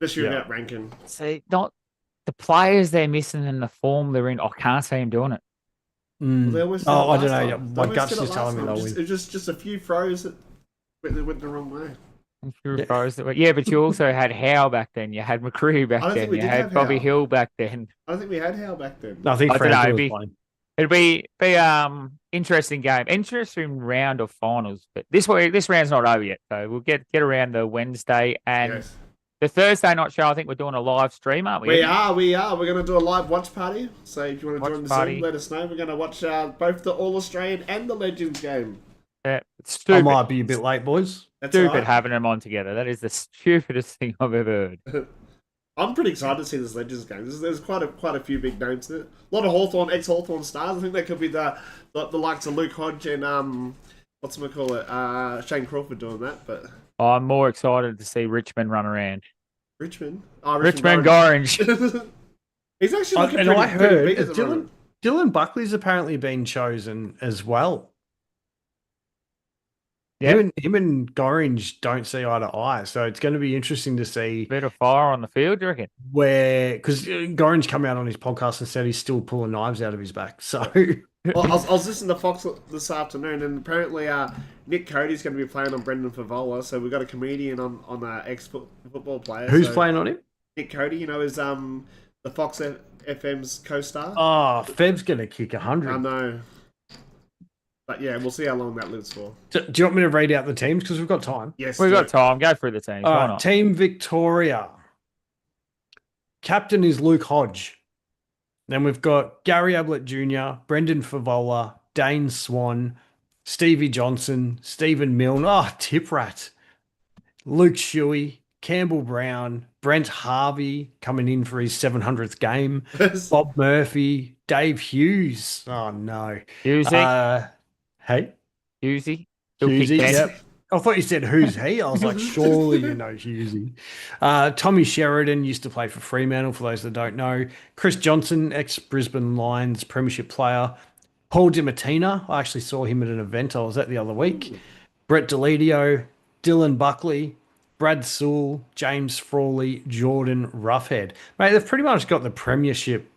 Especially without ranking. See, not the players they're missing and the form they're in. I can't see them doing it. Well, I don't know. My gut's just telling me they'll win. It was just a few throws that went the wrong way. Yeah, but you also had Howe back then. You had McCreary back then. You had Bobby Hill back then. I don't think we had Howe back then. No, I think Francis was playing. It'll be interesting game, interesting round of finals. But this round's not over yet, so we'll get around the Wednesday and the Thursday night show. I think we're doing a live stream, aren't we? We are. We're going to do a live watch party. So if you want to join the Zoom, let us know. We're going to watch both the All Australian and the Legends game. Yeah, it's stupid. I might be a bit late, boys. That's stupid having them on together. That is the stupidest thing I've ever heard. I'm pretty excited to see this Legends game. There's quite a few big names in it. A lot of Hawthorn, ex-Hawthorn stars. I think that could be the likes of Luke Hodge and Shane Crawford doing that. But I'm more excited to see Richmond run around. Richmond Orange. He's actually looking and I heard big at the moment. Dylan Buckley's apparently been chosen as well. Yeah, him and Gorringe don't see eye to eye, so it's going to be interesting to see. Bit of fire on the field, do you reckon? Because Gorringe came out on his podcast and said he's still pulling knives out of his back. So well, I was listening to Fox this afternoon, and apparently Nick Cody's going to be playing on Brendan Favola. So we've got a comedian on ex-football player. Who's playing on him? Nick Cody, is the Fox FM's co-star. Oh, Feb's going to kick 100. I know. But yeah, we'll see how long that lives for. Do you want me to read out the teams? Because we've got time. Yes, we've got time. Go through the teams. All right, Team Victoria. Captain is Luke Hodge. Then we've got Gary Ablett Jr., Brendan Favola, Dane Swan, Stevie Johnson, Stephen Milne, Tip Rat, Luke Shuey, Campbell Brown, Brent Harvey coming in for his 700th game, Bob Murphy, Dave Hughes. Oh, no. Hughesy? Hey? Hughesy? Hughesy, yep. I thought you said who's he. I was like, surely you know Hughesy. Tommy Sheridan used to play for Fremantle, for those that don't know. Chris Johnson, ex-Brisbane Lions premiership player. Paul DiMattina. I actually saw him at an event I was at the other week. Brett Deledio, Dylan Buckley, Brad Sewell, James Frawley, Jordan Roughhead. Mate, they've pretty much got the premiership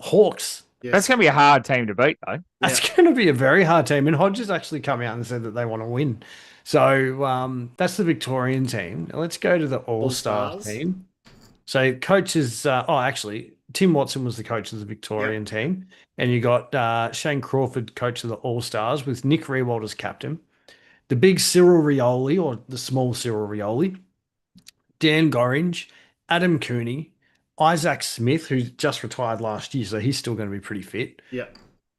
Hawks. Yes. That's going to be a hard team to beat, though. That's going to be a very hard team. And Hodges actually come out and said that they want to win. So that's the Victorian team. Now let's go to the All-Stars team. So coaches, actually, Tim Watson was the coach of the Victorian team. And you got Shane Crawford, coach of the All-Stars, with Nick Riewoldt as captain. The big Cyril Rioli, or the small Cyril Rioli. Dan Gorringe, Adam Cooney, Isaac Smith, who just retired last year, so he's still going to be pretty fit. Yeah.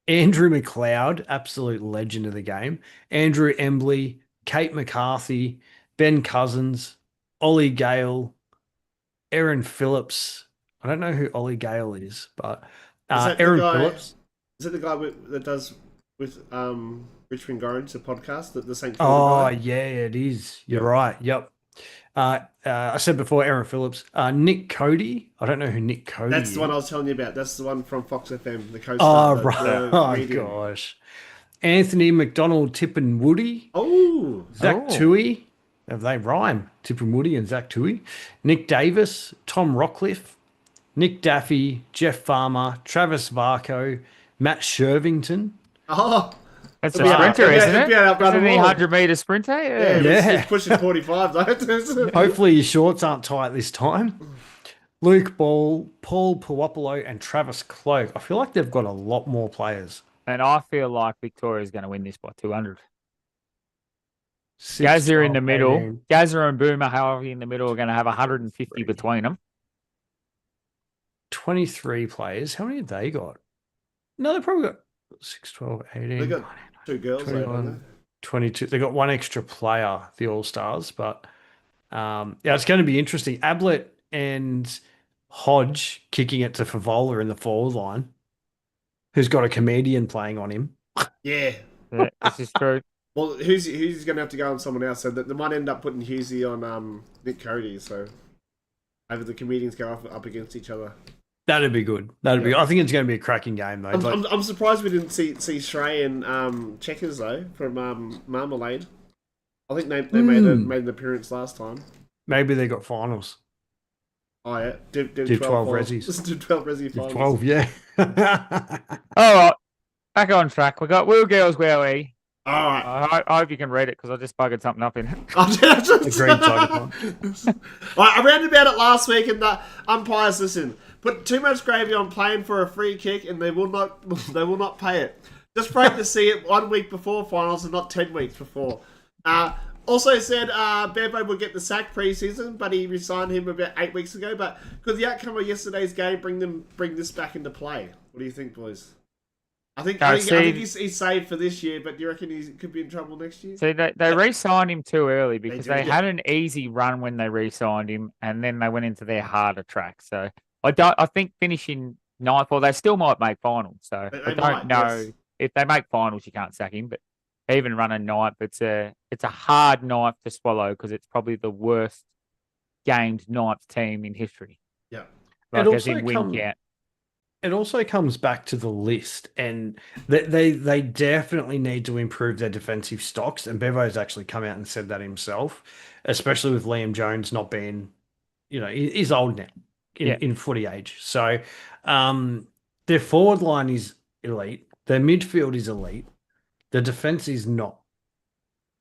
Andrew McLeod, absolute legend of the game. Andrew Embley, Kate McCarthy, Ben Cousins, Ollie Gale, Aaron Phillips. I don't know who Ollie Gale is, but Aaron Phillips. Is it the guy that does with Richmond Gorringe, the podcast, the St. Oh, yeah, it is. You're right. Yep. I said before, Aaron Phillips. Nick Cody. I don't know who Nick Cody is. That's the one I was telling you about. That's the one from Fox FM, the Oh, co-star. right. Gosh. Anthony McDonald, Tip and Woody. Oh. Zach Toohey. They rhyme. Tip and Woody and Zach Toohey. Nick Davis, Tom Rockcliffe, Nick Daffy, Jeff Farmer, Travis Varco, Matt Shervington. Oh. That's a sprinter, isn't it? Isn't he 100-meter sprinter? Yeah. He's pushing 45, though. Hopefully his shorts aren't tight this time. Luke Ball, Paul Puopolo, and Travis Cloak. I feel like they've got a lot more players. And I feel like Victoria's going to win this by 200. Gazza in the middle. Gazza and Boomer, however, in the middle are going to have 150 between them. 23 players. How many have they got? No, they've probably got 6, 12, 18. They got 2 girls 21, 22. They got one extra player, the All-Stars, but it's going to be interesting. Ablett and Hodge kicking it to Favola in the forward line, who's got a comedian playing on him. Yeah. This is true. Well, Hughesy going to have to go on someone else, so they might end up putting Hughesy on Nick Cody, so maybe the comedians go up against each other. That'd be good. That'd be. I think it's going to be a cracking game, though. I'm surprised we didn't see Shrey and Checkers, though, from Marmalade. I think they made an appearance last time. Maybe they got finals. Oh, yeah. Did 12 Rezzies. Did 12 Rezzy finals. 12, yeah. All right. Back on track. We got Will Girls, where we? All right. I hope you can read it because I just buggered something up in it. Agreed, Tiger. I ranted about it last week, and the umpires listen. Put too much gravy on playing for a free kick, and they will not pay it. Just great to see it 1 week before finals and not 10 weeks before. Also said Bevo would get the sack pre-season, but he resigned him about 8 weeks ago. But could the outcome of yesterday's game bring this back into play? What do you think, boys? I think he's saved for this year, but do you reckon he could be in trouble next year? So they re-signed him too early because they had an easy run when they re-signed him, and then they went into their harder track. So I think finishing ninth, well, they still might make finals. So I don't know if they make finals, you can't sack him. But even running ninth, it's a hard ninth to swallow because it's probably the worst gamed ninth team in history. Yeah, like as in win count. It also comes back to the list, and they definitely need to improve their defensive stocks. And Bevo's actually come out and said that himself, especially with Liam Jones not being, he's old now in footy age. So their forward line is elite. Their midfield is elite. The defense is not.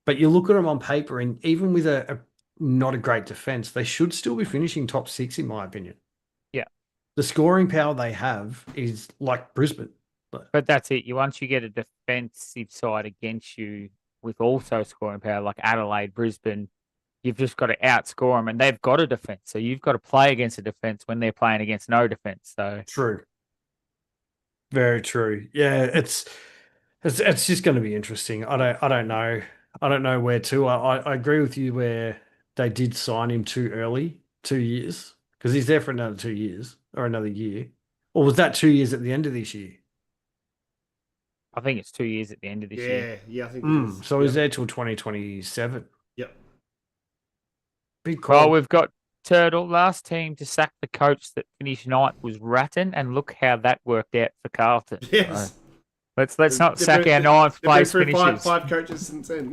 But you look at them on paper, and even with a not a great defense, they should still be finishing top 6, in my opinion. The scoring power they have is like Brisbane. But that's it. Once you get a defensive side against you with also scoring power, like Adelaide, Brisbane, you've just got to outscore them, and they've got a defense. So you've got to play against a defense when they're playing against no defense. So true, very true. Yeah, it's just going to be interesting. I don't know where to. I agree with you where they did sign him too early, 2 years, because he's there for another 2 years. Or another year. Or was that 2 years at the end of this year? I think it's 2 years at the end of this year. Yeah, I think it is. So he's there till 2027. Yep. Big call. Well, we've got Turtle. Last team to sack the coach that finished ninth was Ratton, and look how that worked out for Carlton. Yes. So let's not sack our ninth place finishes. Five coaches since then.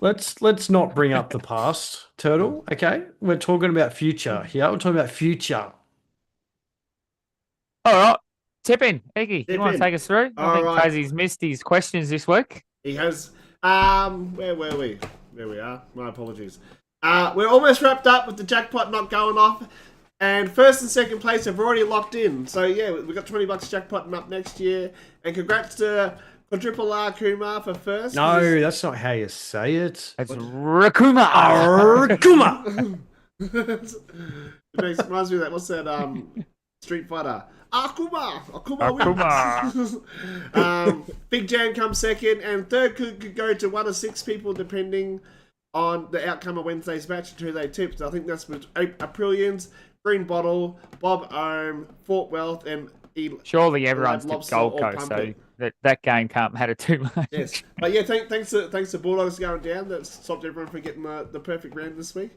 Let's not bring up the past, Turtle. Okay, we're talking about future here. We're talking about future. All right. Egi, you want to take us through? I think Tassie's missed his questions this week. He has. Where were we? There we are. My apologies. We're almost wrapped up with the jackpot not going off. And first and second place have already locked in. So, yeah, we've got $20 jackpot up next year. And congrats to RRRRKumar for first. No, that's not how you say it. It's RRRRKumar. RRRRKumar. It reminds me of that. What's that? Street Fighter. Kumar. FigJam comes second, and third could go to 1 of 6 people depending on the outcome of Wednesday's match and who they tipped. I think that's with Aprillians, Green Bottle, Bob Ohm, Fort Wealth, and surely everyone's tipped Gold Coast, so that game can't matter too much. Yes, but yeah, thanks to Bulldogs going down. That stopped everyone from getting the perfect round this week.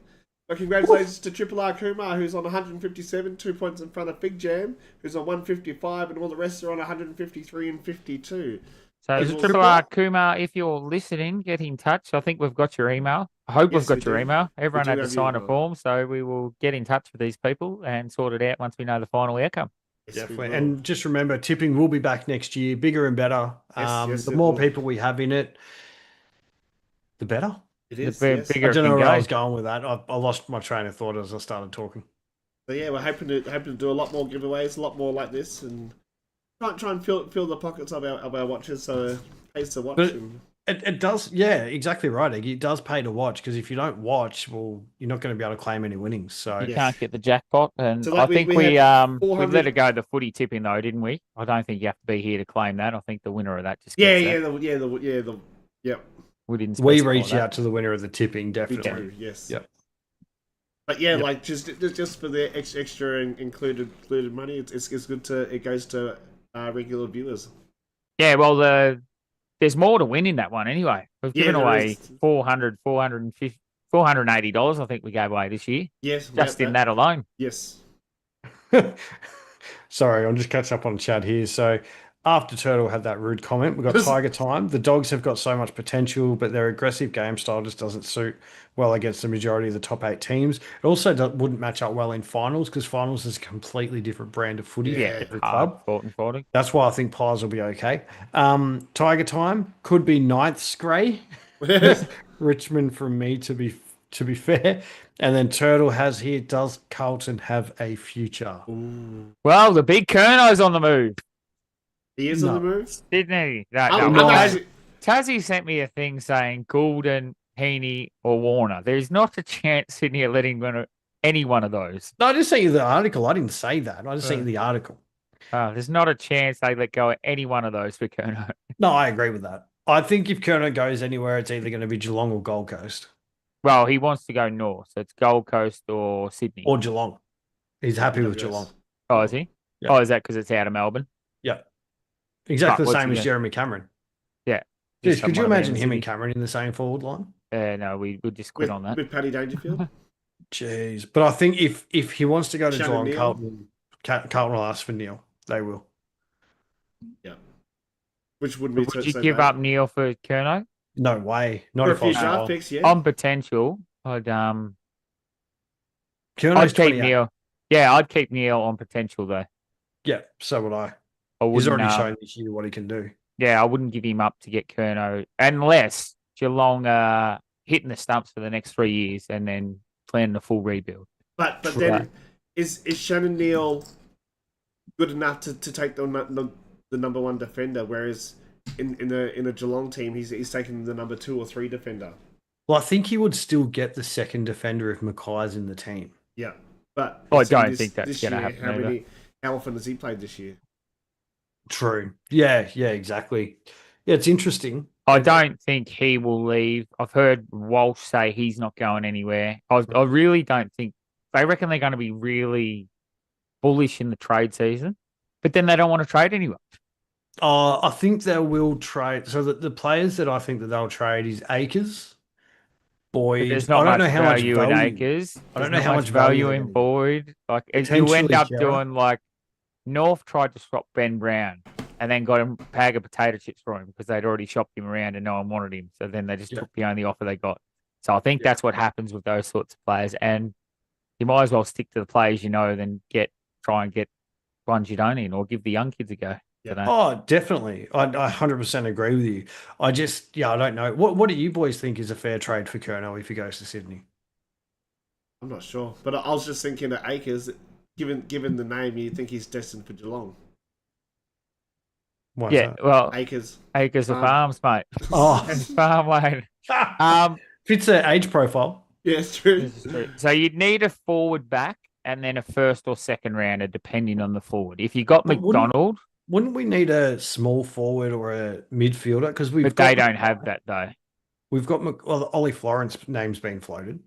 But congratulations to RRRRKumar, who's on 157, 2 points in front of FigJam, who's on 155, and all the rest are on 153 and 52. So RRRRKumar, if you're listening, get in touch. I think we've got your email. I hope we've got your email. Everyone had to sign a form, so we will get in touch with these people and sort it out once we know the final outcome. Yes, definitely. And just remember, tipping will be back next year, bigger and better. The more people we have in it, the better. It is. I don't know where I was going with that. I lost my train of thought as I started talking. So yeah, we're hoping to do a lot more giveaways, a lot more like this, and try and fill the pockets of our watchers, so it pays to watch. But it does, yeah, exactly right, Egi. It does pay to watch, because if you don't watch, well, you're not going to be able to claim any winnings. So you can't get the jackpot, and so I think we let it go the footy tipping though, didn't we? I don't think you have to be here to claim that. I think the winner of that just gets that. Yep. We reach out to the winner of the tipping, definitely. We do, yes. Yep. But yeah, like just for the extra included money, it's good to it goes to regular viewers. Yeah, well, there's more to win in that one anyway. We've given away $480. I think we gave away this year. Yes, just in that alone. Yes. Sorry, I'm just catching up on the chat here. So After Turtle had that rude comment, we've got Tiger Time. The Dogs have got so much potential, but their aggressive game style just doesn't suit well against the majority of the top 8 teams. It also wouldn't match up well in finals because finals is a completely different brand of footy Yeah, for every hard club. fought. That's why I think Pies will be okay. Tiger Time could be 9th Scray. Richmond from me to be fair. And then Turtle has here, does Carlton have a future? Ooh. Well, the big Kerno's on the move. He is on the move? Didn't he? I'm No. actually- Tassie sent me a thing saying Goulden, Heaney, or Warner. There's not a chance Sydney are letting any one of those. No, I just sent you the article. I didn't say that. I just sent you the article. There's not a chance they let go of any one of those for Kerno. No, I agree with that. I think if Kerno goes anywhere, it's either going to be Geelong or Gold Coast. Well, he wants to go north, so it's Gold Coast or Sydney. Or Geelong. He's happy with Geelong. Oh, is he? Yep. Oh, is that because it's out of Melbourne? Yeah. Exactly the What's same he as gonna- Jeremy Cameron. Yeah. Jeez, could you imagine him and Cameron in the same forward line? No, we just quit on that. With Paddy Dangerfield? Jeez. But I think if he wants to go to Shannon Geelong, Neal? Carlton will ask for Neil. They will. Yeah. Which wouldn't be Would you so give bad. up Neil for Kerno? No way. Not For a if I few was draft Geelong. picks, yeah. On potential, I'd Kerno's keep 28. Neil. Yeah, I'd keep Neil on potential though. Yeah, so would I. I He's wouldn't, already shown this year what he can do. Yeah, I wouldn't give him up to get Kerno unless Geelong hitting the stumps for the next 3 years and then planning a full rebuild. But then, is Shannon Neal good enough to take the number 1 defender, whereas in a Geelong team, he's taking the number 2 or 3 defender? Well, I think he would still get the second defender if Mackay's in the team. Yeah, but I don't think that's going to year, happen. How often has he played this year? True. Yeah, exactly. Yeah, it's interesting. I don't think he will leave. I've heard Walsh say he's not going anywhere. I really don't think they reckon they're going to be really bullish in the trade season, but then they don't want to trade anyone. I think they will trade. So the players that I think that they'll trade is Akers, Boyd. There's not much value in value. Akers. I don't know how much value value in Boyd. Like you Potentially end up Kera. doing like North tried to swap Ben Brown and then got a bag of potato chips for him because they'd already shopped him around and no one wanted him. So then they just took the only offer they got. So I think that's what happens with those sorts of players. And you might as well stick to the players you know than try and get ones you don't in, or give the young kids a go. Yeah. Oh, definitely. I 100% agree with you. I don't know. What do you boys think is a fair trade for Kerno if he goes to Sydney? I'm not sure, but I was just thinking that Akers, given the name, you think he's destined for Geelong. Why is Yeah, that? well, Akers. acres of farms, mate. Oh, It's farmland. fits their age profile. Yeah, it's true. This is true. So you'd need a forward back and then a first or second rounder, depending on the forward. If you got But McDonald, Wouldn't we need a small forward or a midfielder? Because but they don't have that though. We've got Ollie Florence name's been floated.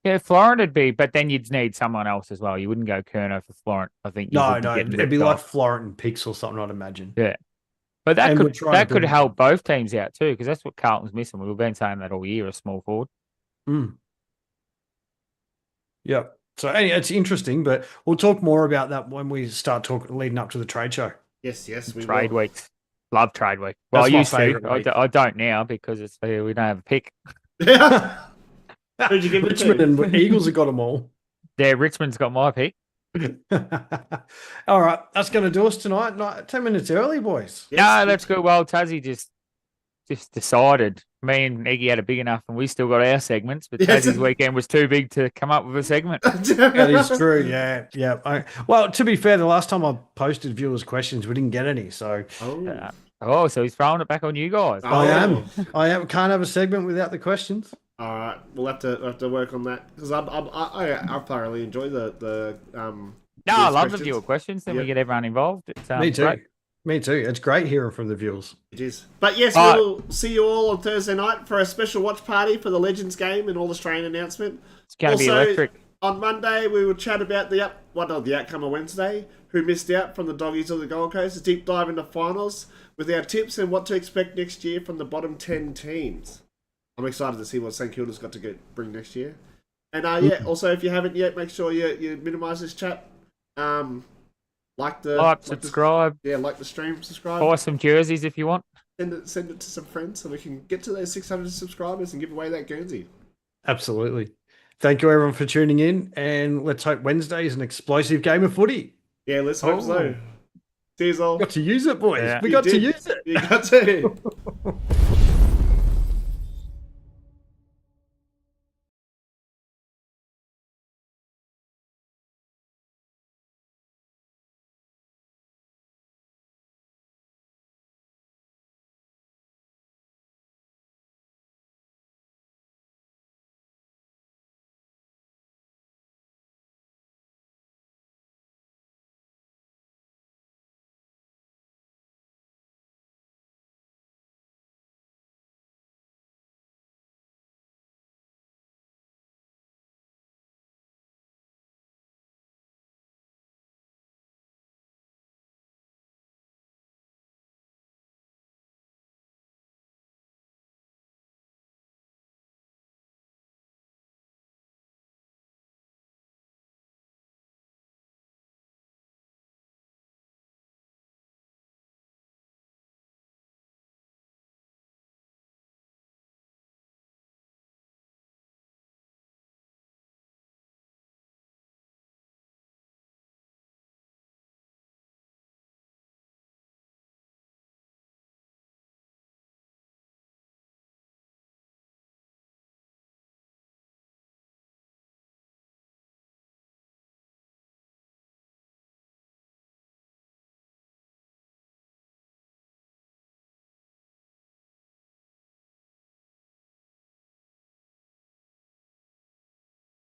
Yeah, Florent would be, but then you'd need someone else as well. You wouldn't go Kerno for Florent. I think. No, it'd be like Florent and Pix or something. I'd imagine. Yeah, but that And we're could trying to bring- help both teams out too, because that's what Carlton's missing. We've been saying that all year, a small forward. Yeah. So anyway, it's interesting, but we'll talk more about that when we start talking leading up to the trade show. Yes, we Trade will. weeks, love trade week. Well, That's I my used to. favourite week. I don't now because it's we don't have a pick. Who'd you give it Richmond to? and Eagles have got them all. Yeah, Richmond's got my pick. All right, that's going to do us tonight. 10 minutes early, boys. Yes, No, that's good. Well, Tassie just decided. Me and Egi had a big enough, and we still got our segments. But Yes. Tassie's weekend was too big to come up with a segment. That is true. Yeah. Well, to be fair, the last time I posted viewers' questions, we didn't get any. So Oh. So he's throwing it back on you guys. Oh. I am. Can't have a segment without the questions. All right, we'll have to work on that because I thoroughly enjoy the No, I love the questions. viewer questions. Then Yeah. we get everyone involved. It's, Me too. great. Me too. It's great hearing from the viewers. It is. But yes, All right. we'll see you all on Thursday night for a special watch party for the Legends game and all Australian announcement. It's going to be Also, electric. On Monday, we will chat about the outcome of Wednesday, who missed out from the Doggies of the Gold Coast, a deep dive into finals with our tips and what to expect next year from the bottom 10 teams. I'm excited to see what St Kilda's got to bring next year. And also, if you haven't yet, make sure you minimise this chat. subscribe. Like the stream, subscribe. Buy some jerseys if you want. Send it to some friends so we can get to those 600 subscribers and give away that Guernsey. Absolutely. Thank you everyone for tuning in, and let's hope Wednesday is an explosive game of footy. Yeah, let's hope so. Cheers all. Got to use it, boys. Yeah. We got to use it. You got to.